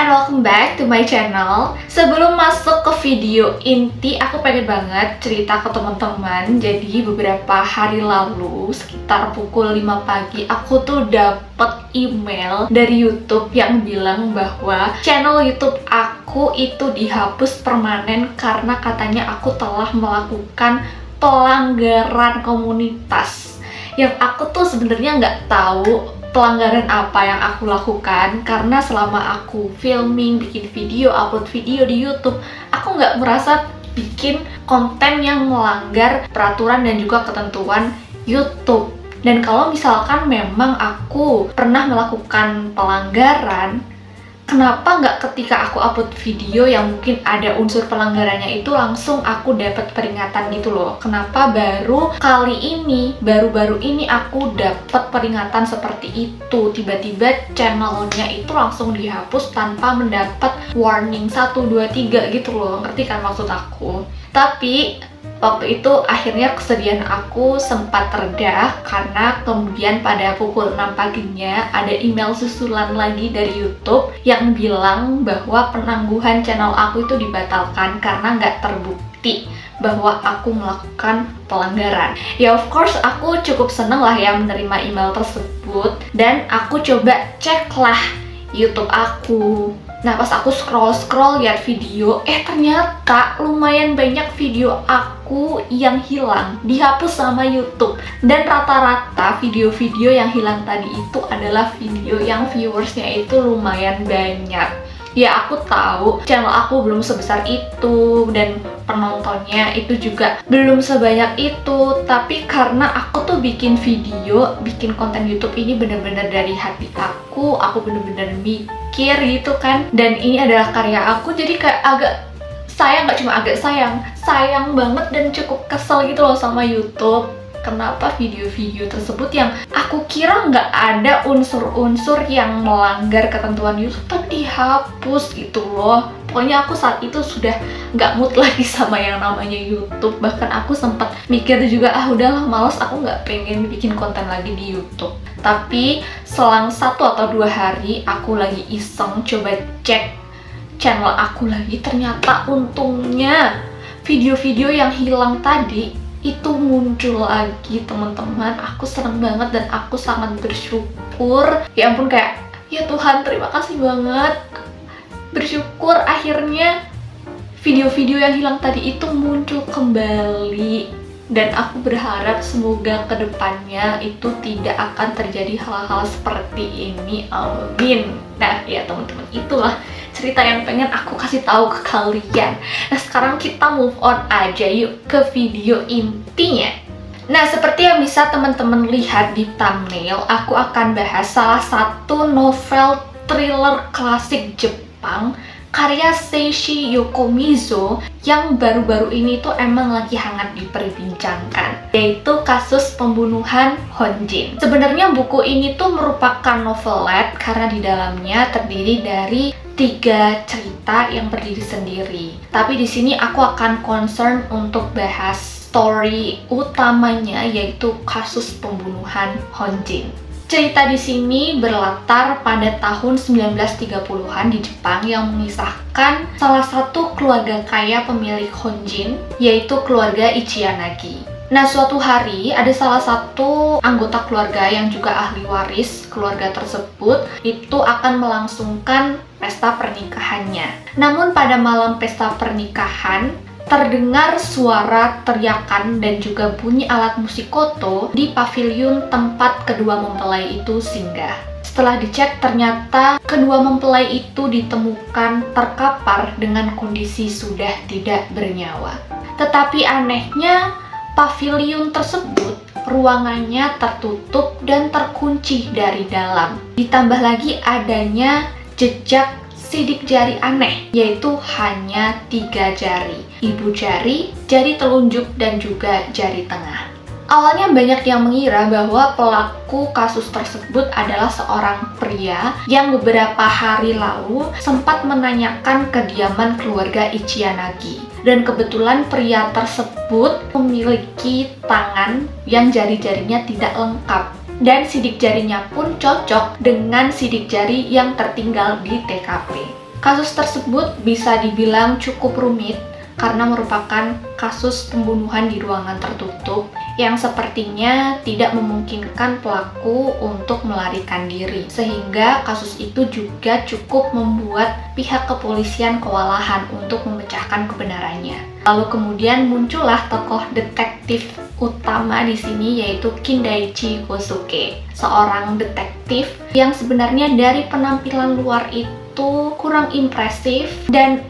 and welcome back to my channel. Sebelum masuk ke video inti, aku pengen banget cerita ke teman-teman. Jadi beberapa hari lalu, sekitar pukul 5 pagi, aku tuh dapet email dari YouTube yang bilang bahwa channel YouTube aku itu dihapus permanen karena katanya aku telah melakukan pelanggaran komunitas. Yang aku tuh sebenarnya nggak tahu pelanggaran apa yang aku lakukan, karena selama aku filming, bikin video, upload video di YouTube, aku nggak merasa bikin konten yang melanggar peraturan dan juga ketentuan YouTube. Dan kalau misalkan memang aku pernah melakukan pelanggaran, kenapa nggak ketika aku upload video yang mungkin ada unsur pelanggarannya itu langsung aku dapat peringatan gitu loh? Kenapa baru kali ini, baru-baru ini aku dapat peringatan seperti itu? Tiba-tiba channelnya itu langsung dihapus tanpa mendapat warning 1, 2, 3 gitu loh. Ngerti kan maksud aku? Tapi waktu itu akhirnya kesedihan aku sempat reda karena kemudian pada pukul 6 paginya ada email susulan lagi dari YouTube yang bilang bahwa penangguhan channel aku itu dibatalkan karena nggak terbukti bahwa aku melakukan pelanggaran. Ya of course aku cukup seneng lah ya menerima email tersebut, dan aku coba cek lah YouTube aku. Nah pas aku scroll lihat video, ternyata lumayan banyak video aku yang hilang, dihapus sama YouTube. Dan rata-rata video-video yang hilang tadi itu adalah video yang viewersnya itu lumayan banyak. Ya aku tahu channel aku belum sebesar itu dan penontonnya itu juga belum sebanyak itu, tapi karena aku tuh bikin video, bikin konten YouTube ini bener-bener dari hati aku bener-bener mikir gitu kan, dan ini adalah karya aku, jadi kayak agak sayang, gak cuma agak sayang banget dan cukup kesel gitu loh sama YouTube. Kenapa video-video tersebut yang aku kira nggak ada unsur-unsur yang melanggar ketentuan YouTube tapi dihapus gitu loh. Pokoknya aku saat itu sudah nggak mood lagi sama yang namanya YouTube. Bahkan aku sempat mikir juga, udahlah males, aku nggak pengen bikin konten lagi di YouTube. Tapi selang 1 atau 2 hari aku lagi iseng coba cek channel aku lagi, ternyata untungnya video-video yang hilang tadi itu muncul lagi teman-teman. Aku seneng banget dan aku sangat bersyukur. Ya ampun, kayak ya Tuhan terima kasih banget. Bersyukur akhirnya video-video yang hilang tadi itu muncul kembali. Dan aku berharap semoga kedepannya itu tidak akan terjadi hal-hal seperti ini, amin. Nah ya teman-teman, itulah cerita yang pengen aku kasih tahu ke kalian. Nah sekarang kita move on aja yuk ke video intinya. Nah seperti yang bisa teman-teman lihat di thumbnail, aku akan bahas salah satu novel thriller klasik Jepang karya Seishi Yokomizo yang baru-baru ini tuh emang lagi hangat diperbincangkan, yaitu kasus pembunuhan Honjin. Sebenarnya buku ini tuh merupakan novelette karena di dalamnya terdiri dari 3 cerita yang berdiri sendiri. Tapi di sini aku akan concern untuk bahas story utamanya, yaitu kasus pembunuhan Honjin. Cerita di sini berlatar pada tahun 1930-an di Jepang yang mengisahkan salah satu keluarga kaya pemilik Honjin, yaitu keluarga Ichiyanagi. Nah, suatu hari ada salah satu anggota keluarga yang juga ahli waris keluarga tersebut itu akan melangsungkan pesta pernikahannya. Namun pada malam pesta pernikahan terdengar suara teriakan dan juga bunyi alat musik koto di paviliun tempat kedua mempelai itu singgah. Setelah dicek, ternyata kedua mempelai itu ditemukan terkapar dengan kondisi sudah tidak bernyawa. Tetapi anehnya, paviliun tersebut ruangannya tertutup dan terkunci dari dalam. Ditambah lagi adanya jejak sidik jari aneh, yaitu hanya 3 jari, ibu jari, jari telunjuk, dan juga jari tengah. Awalnya banyak yang mengira bahwa pelaku kasus tersebut adalah seorang pria yang beberapa hari lalu sempat menanyakan kediaman keluarga Ichiyanagi. Dan kebetulan pria tersebut memiliki tangan yang jari-jarinya tidak lengkap. Dan sidik jarinya pun cocok dengan sidik jari yang tertinggal di TKP. Kasus tersebut bisa dibilang cukup rumit karena merupakan kasus pembunuhan di ruangan tertutup yang sepertinya tidak memungkinkan pelaku untuk melarikan diri. Sehingga kasus itu juga cukup membuat pihak kepolisian kewalahan untuk memecahkan kebenarannya. Lalu kemudian muncullah tokoh detektif utama di sini, yaitu Kindaichi Kosuke, seorang detektif yang sebenarnya dari penampilan luar itu kurang impresif dan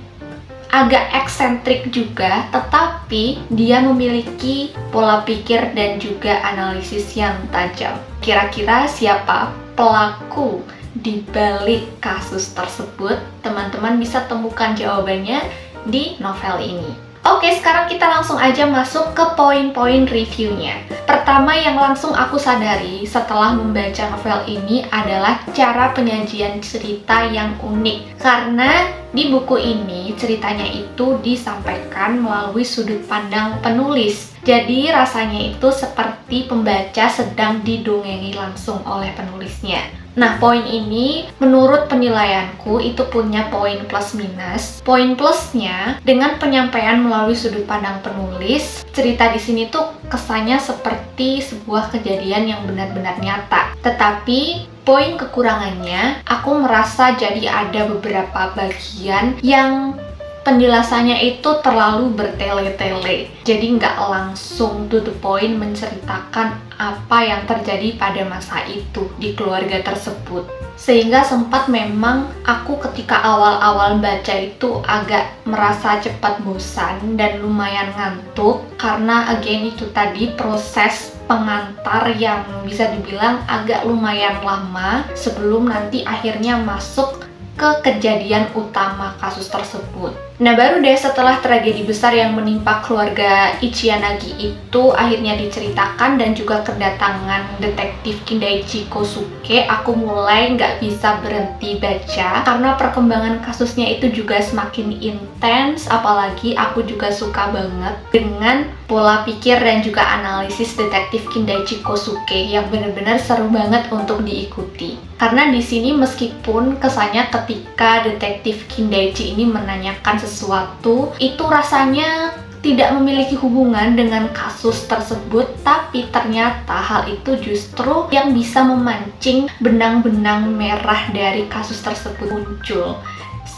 agak eksentrik juga, tetapi dia memiliki pola pikir dan juga analisis yang tajam. Kira-kira siapa pelaku di balik kasus tersebut? Teman-teman bisa temukan jawabannya di novel ini. Oke, sekarang kita langsung aja masuk ke poin-poin reviewnya. Pertama yang langsung aku sadari setelah membaca novel ini adalah cara penyajian cerita yang unik. Karena di buku ini ceritanya itu disampaikan melalui sudut pandang penulis. Jadi rasanya itu seperti pembaca sedang didongengi langsung oleh penulisnya. Nah, poin ini menurut penilaianku itu punya poin plus minus. Poin plusnya, dengan penyampaian melalui sudut pandang penulis, cerita di sini tuh kesannya seperti sebuah kejadian yang benar-benar nyata. Tetapi poin kekurangannya, aku merasa jadi ada beberapa bagian yang penjelasannya itu terlalu bertele-tele. Jadi nggak langsung to the point menceritakan apa yang terjadi pada masa itu di keluarga tersebut. Sehingga sempat memang aku ketika awal-awal baca itu agak merasa cepat bosan dan lumayan ngantuk. Karena again itu tadi proses pengantar yang bisa dibilang agak lumayan lama sebelum nanti akhirnya masuk ke kejadian utama kasus tersebut. Nah, baru deh setelah tragedi besar yang menimpa keluarga Ichiyanagi itu akhirnya diceritakan dan juga kedatangan detektif Kindaichi Kosuke, aku mulai nggak bisa berhenti baca karena perkembangan kasusnya itu juga semakin intens. Apalagi aku juga suka banget dengan pola pikir dan juga analisis detektif Kindaichi Kosuke yang benar-benar seru banget untuk diikuti. Karena di sini meskipun kesannya ketika detektif Kindaichi ini menanyakan sesuatu, itu rasanya tidak memiliki hubungan dengan kasus tersebut, tapi ternyata hal itu justru yang bisa memancing benang-benang merah dari kasus tersebut muncul.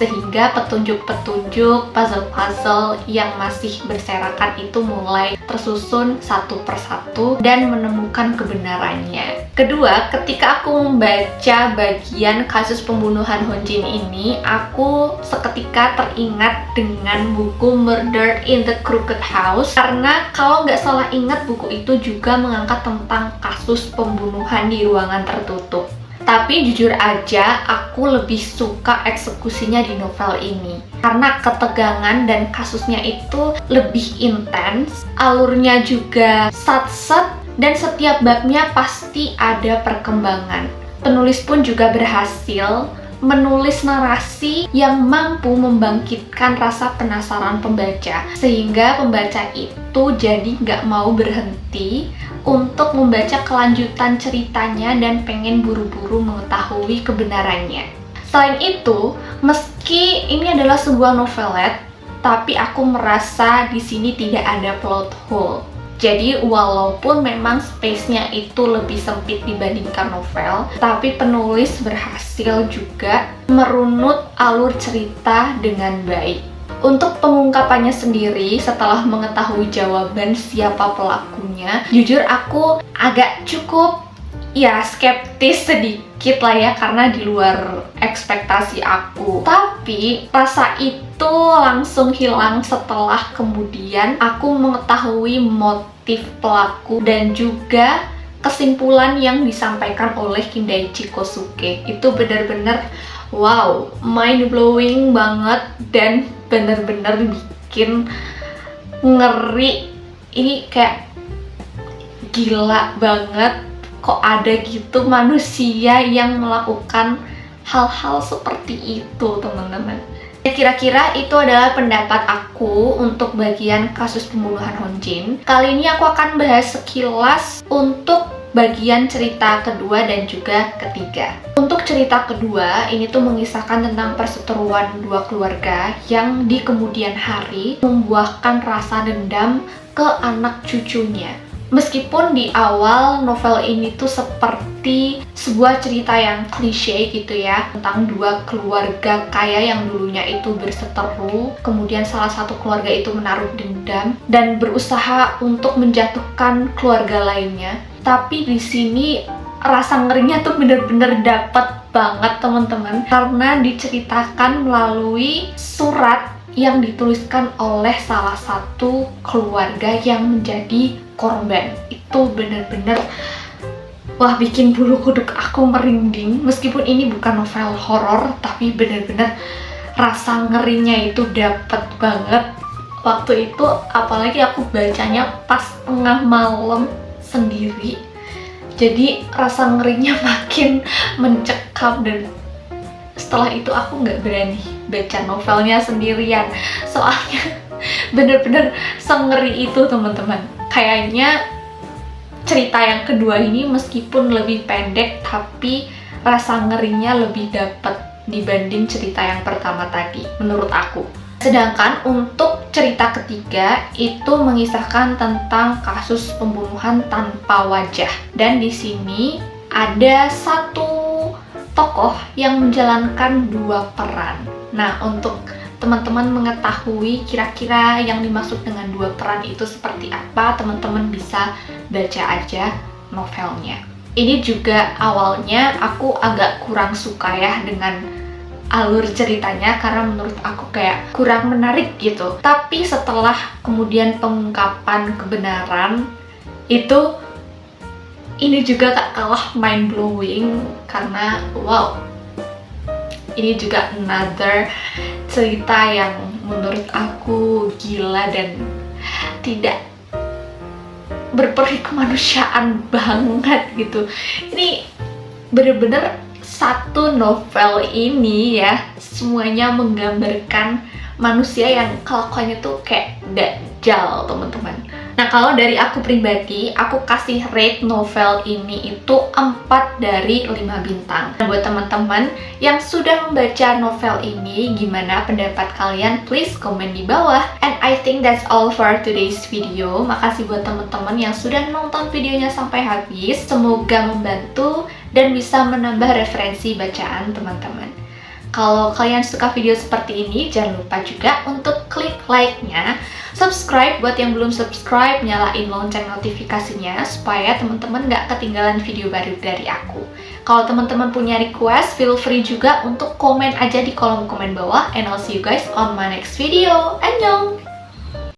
Sehingga petunjuk-petunjuk, puzzle-puzzle yang masih berserakan itu mulai tersusun satu persatu dan menemukan kebenarannya. Kedua, ketika aku membaca bagian kasus pembunuhan Honjin ini, aku seketika teringat dengan buku Murder in the Crooked House. Karena kalau nggak salah ingat, buku itu juga mengangkat tentang kasus pembunuhan di ruangan tertutup. Tapi jujur aja, aku lebih suka eksekusinya di novel ini. Karena ketegangan dan kasusnya itu lebih intens, alurnya juga sat-set, dan setiap babnya pasti ada perkembangan. Penulis pun juga berhasil menulis narasi yang mampu membangkitkan rasa penasaran pembaca, sehingga pembaca itu jadi nggak mau berhenti untuk membaca kelanjutan ceritanya dan pengen buru-buru mengetahui kebenarannya. Selain itu, meski ini adalah sebuah novelet, tapi aku merasa di sini tidak ada plot hole. Jadi walaupun memang space-nya itu lebih sempit dibandingkan novel, tapi penulis berhasil juga merunut alur cerita dengan baik. Untuk pengungkapannya sendiri, setelah mengetahui jawaban siapa pelakunya, jujur aku agak cukup skeptis sedikit lah ya, karena di luar ekspektasi aku. Tapi rasa itu langsung hilang setelah kemudian aku mengetahui motif pelaku dan juga kesimpulan yang disampaikan oleh Kindaichi Kosuke. Itu benar-benar wow, mind blowing banget dan benar-benar bikin ngeri. Ini kayak gila banget, kok ada gitu manusia yang melakukan hal-hal seperti itu, teman-teman. Kira-kira itu adalah pendapat aku untuk bagian kasus pembunuhan Honjin. Kali ini aku akan bahas sekilas untuk bagian cerita kedua dan juga ketiga. Untuk cerita kedua, ini tuh mengisahkan tentang perseteruan dua keluarga yang di kemudian hari membuahkan rasa dendam ke anak cucunya. Meskipun di awal novel ini tuh seperti sebuah cerita yang klise gitu ya, tentang dua keluarga kaya yang dulunya itu berseteru, kemudian salah satu keluarga itu menaruh dendam dan berusaha untuk menjatuhkan keluarga lainnya. Tapi di sini rasa ngerinya tuh bener-bener dapet banget teman-teman, karena diceritakan melalui surat yang dituliskan oleh salah satu keluarga yang menjadi korban. Itu bener-bener wah, bikin bulu kuduk aku merinding. Meskipun ini bukan novel horor, tapi bener-bener rasa ngerinya itu dapet banget. Waktu itu apalagi aku bacanya pas tengah malam sendiri, jadi rasa ngerinya makin mencekam, dan setelah itu aku nggak berani baca novelnya sendirian, soalnya bener-bener sengeri itu teman-teman. Kayaknya cerita yang kedua ini meskipun lebih pendek, tapi rasa ngerinya lebih dapet dibanding cerita yang pertama tadi menurut aku. Sedangkan untuk cerita ketiga itu mengisahkan tentang kasus pembunuhan tanpa wajah. Dan di sini ada satu tokoh yang menjalankan dua peran. Nah, untuk teman-teman mengetahui kira-kira yang dimaksud dengan dua peran itu seperti apa, teman-teman bisa baca aja novelnya. Ini juga awalnya aku agak kurang suka ya dengan alur ceritanya, karena menurut aku kayak kurang menarik gitu. Tapi setelah kemudian pengungkapan kebenaran itu, ini juga gak kalah mind blowing, karena wow, ini juga another cerita yang menurut aku gila dan tidak berperi kemanusiaan banget gitu. Ini bener-bener satu novel ini ya, semuanya menggambarkan manusia yang kelakuannya tuh kayak dajjal teman-teman. Nah, kalau dari aku pribadi, aku kasih rate novel ini itu 4 dari 5 bintang. Nah, buat teman-teman yang sudah membaca novel ini, gimana pendapat kalian? Please komen di bawah. And I think that's all for today's video. Makasih buat teman-teman yang sudah nonton videonya sampai habis. Semoga membantu dan bisa menambah referensi bacaan teman-teman. Kalau kalian suka video seperti ini, jangan lupa juga untuk klik like-nya, subscribe buat yang belum subscribe, nyalain lonceng notifikasinya supaya teman-teman gak ketinggalan video baru dari aku. Kalau teman-teman punya request, feel free juga untuk komen aja di kolom komen bawah, and I'll see you guys on my next video. Annyeong!